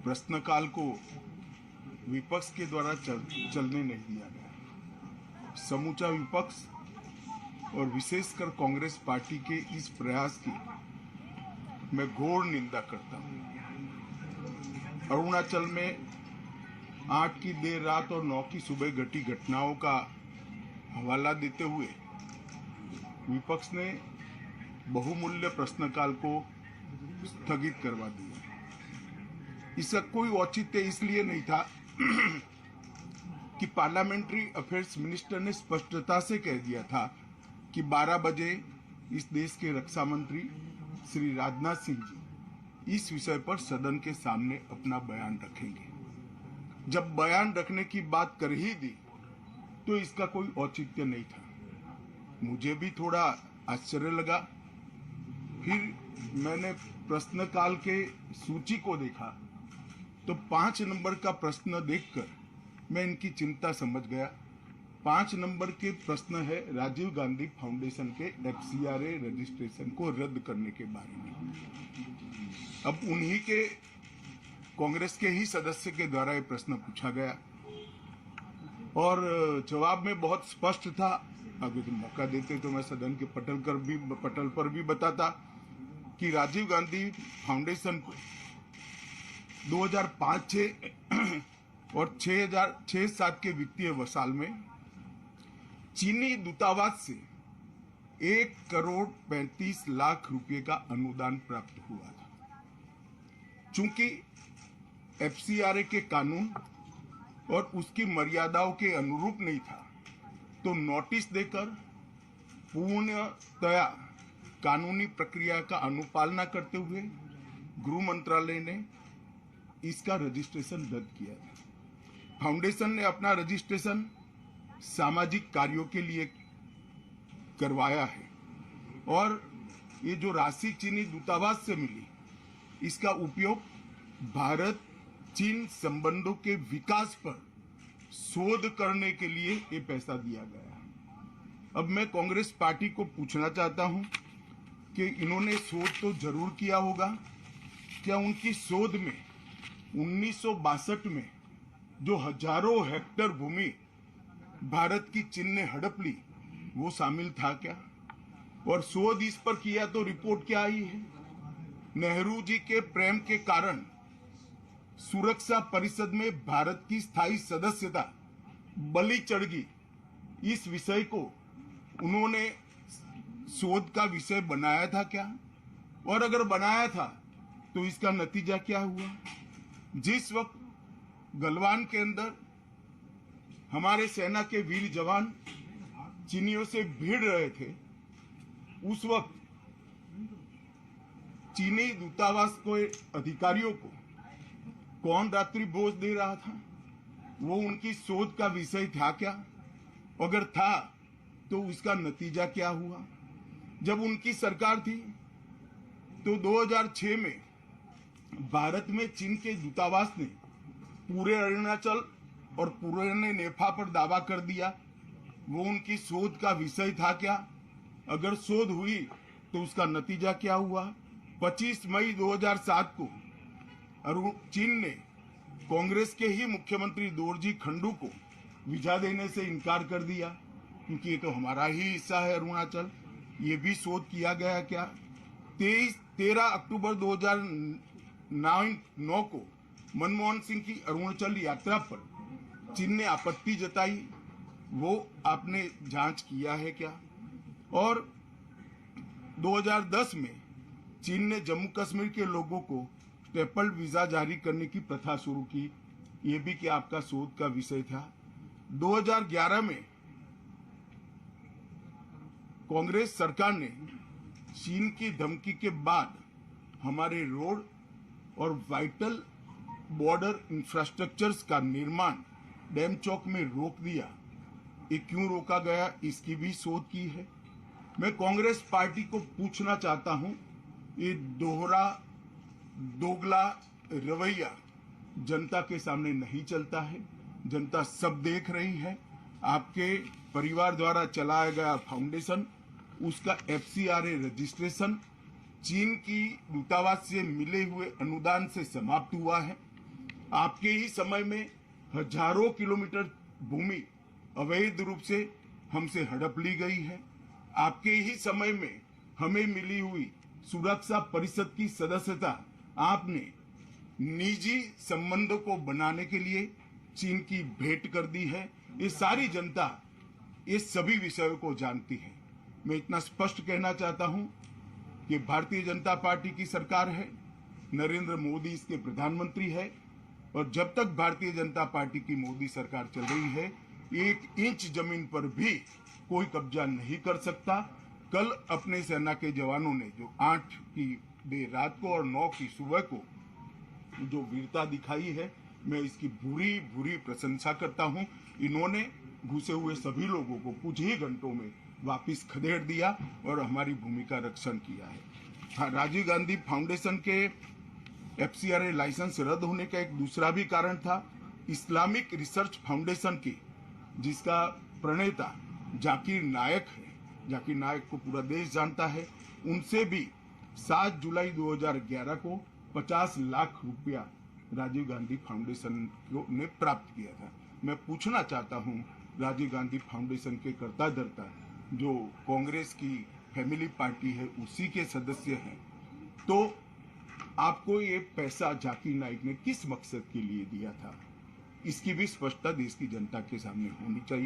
प्रश्नकाल को विपक्ष के द्वारा चलने नहीं दिया गया। समूचा विपक्ष और विशेषकर कांग्रेस पार्टी के इस प्रयास की मैं घोर निंदा करता हूं। अरुणाचल में 8 की देर रात और 9 की सुबह घटी घटनाओं का हवाला देते हुए विपक्ष ने बहुमूल्य प्रश्नकाल को स्थगित करवा दिया। इसका कोई औचित्य इसलिए नहीं था कि पार्लियामेंट्री अफेयर्स मिनिस्टर ने स्पष्टता से कह दिया था कि 12 बजे इस देश के रक्षा मंत्री श्री राजनाथ सिंह जी इस विषय पर सदन के सामने अपना बयान रखेंगे। जब बयान रखने की बात कर ही दी तो इसका कोई औचित्य नहीं था। मुझे भी थोड़ा आश्चर्य लगा। फिर मैंने प्रश्नकाल के सूची को देखा तो 5 नंबर का प्रश्न देखकर मैं इनकी चिंता समझ गया। 5 नंबर के प्रश्न है राजीव गांधी फाउंडेशन के FCRA रजिस्ट्रेशन को रद्द करने के बारे में। अब उन्हीं के कांग्रेस के ही सदस्य के द्वारा यह प्रश्न पूछा गया और जवाब में बहुत स्पष्ट था। अगर तो मौका देते तो मैं सदन के पटल पर भी बताता कि राजीव गांधी फाउंडेशन को 2005-6 और 2006-07 के वित्तीय वर्ष में चीनी दूतावास से 1,35,00,000 रुपए का अनुदान प्राप्त हुआ था। चूंकि FCRA के कानून और उसकी मर्यादाओं के अनुरूप नहीं था तो नोटिस देकर पूर्णतया कानूनी प्रक्रिया का अनुपालना करते हुए गृह मंत्रालय ने इसका रजिस्ट्रेशन रद्द किया था। फाउंडेशन ने अपना रजिस्ट्रेशन सामाजिक कार्यों के लिए करवाया है और ये जो राशि चीनी दूतावास से मिली इसका उपयोग भारत चीन संबंधों के विकास पर शोध करने के लिए ये पैसा दिया गया। अब मैं कांग्रेस पार्टी को पूछना चाहता हूं कि इन्होंने शोध तो जरूर किया होगा। क्या उनकी शोध में 1962 में जो हजारों हेक्टेयर भूमि भारत की चीन ने हड़प ली वो शामिल था क्या? और शोध इस पर किया तो रिपोर्ट क्या आई है? नेहरू जी के प्रेम के कारण सुरक्षा परिषद में भारत की स्थायी सदस्यता बलि चढ़ गई। इस विषय को उन्होंने शोध का विषय बनाया था क्या? और अगर बनाया था तो इसका नतीजा क्या हुआ? जिस वक्त गलवान के अंदर हमारे सेना के वीर जवान चीनियों से भिड़ रहे थे उस वक्त चीनी दूतावास के अधिकारियों को कौन रात्रि भोज दे रहा था? वो उनकी शोध का विषय था क्या? अगर था तो उसका नतीजा क्या हुआ? जब उनकी सरकार थी तो 2006 में भारत में चीन के दूतावास ने पूरे अरुणाचल और पूरे नेफा पर दावा कर दिया। वो उनकी शोध का विषय था क्या? अगर शोध हुई तो उसका नतीजा क्या हुआ? 25 मई 2007 को चीन ने कांग्रेस के ही मुख्यमंत्री दोरजी खंडू को वीजा देने से इनकार कर दिया क्योंकि ये तो हमारा ही हिस्सा है अरुणाचल। ये भी शोध किया गया क्या? 13 अक्टूबर 2009 को मनमोहन सिंह की अरुणाचल यात्रा पर चीन ने आपत्ति जताई, वो आपने जांच किया है क्या? और 2010 में चीन ने जम्मू कश्मीर के लोगों को स्टेपल्ड वीजा जारी करने की प्रथा शुरू की, ये भी क्या आपका शोध का विषय था? 2011 में कांग्रेस सरकार ने चीन की धमकी के बाद हमारे रोड और वाइटल बॉर्डर इंफ्रास्ट्रक्चर्स का निर्माण डैम चौक में रोक दिया। ये क्यों रोका गया इसकी भी शोध की है। मैं कांग्रेस पार्टी को पूछना चाहता हूं, ये दोगला रवैया जनता के सामने नहीं चलता है। जनता सब देख रही है। आपके परिवार द्वारा चलाया गया फाउंडेशन, उसका FCRA रजिस्ट्रेशन चीन की दूतावास से मिले हुए अनुदान से समाप्त हुआ है। आपके ही समय में हजारों किलोमीटर भूमि अवैध रूप से हमसे हड़प ली गई है। आपके ही समय में हमें मिली हुई सुरक्षा परिषद की सदस्यता आपने निजी संबंधों को बनाने के लिए चीन की भेंट कर दी है। ये सारी जनता ये सभी विषयों को जानती है। मैं इतना स्पष्ट कहना चाहता हूं कि भारतीय जनता पार्टी की सरकार है, नरेंद्र मोदी इसके प्रधानमंत्री है, और जब तक भारतीय जनता पार्टी की मोदी सरकार चल रही है, 1 इंच जमीन पर भी कोई कब्जा नहीं कर सकता। कल अपने सेना के जवानों ने जो 8 की देर रात को और 9 की सुबह को जो वीरता दिखाई है, मैं इसकी बुरी बुरी प्रशंसा करता हूं। इन्होंने घुसे हुए सभी लोगों को कुछ ही घंटों में वापस खदेड़ दिया और हमारी भूमि का रक्षण किया है। हाँ, राजीव गांधी फाउंडेशन के FCRA लाइसेंस रद्द होने का एक दूसरा भी कारण था। इस्लामिक रिसर्च फाउंडेशन की, जिसका प्रणेता जाकिर नायक है, जाकिर नायक को पूरा देश जानता है, उनसे भी 7 जुलाई 2011 को 50 लाख रुपया राजीव गांधी फाउंडेशन ने प्राप्त किया था। मैं पूछना चाहता हूं, राजीव गांधी फाउंडेशन के कर्ता धर्ता जो कांग्रेस की फैमिली पार्टी है उसी के सदस्य हैं, तो आपको ये पैसा जाकिर नाइक ने किस मकसद के लिए दिया था, इसकी भी स्पष्टता देश की जनता के सामने होनी चाहिए।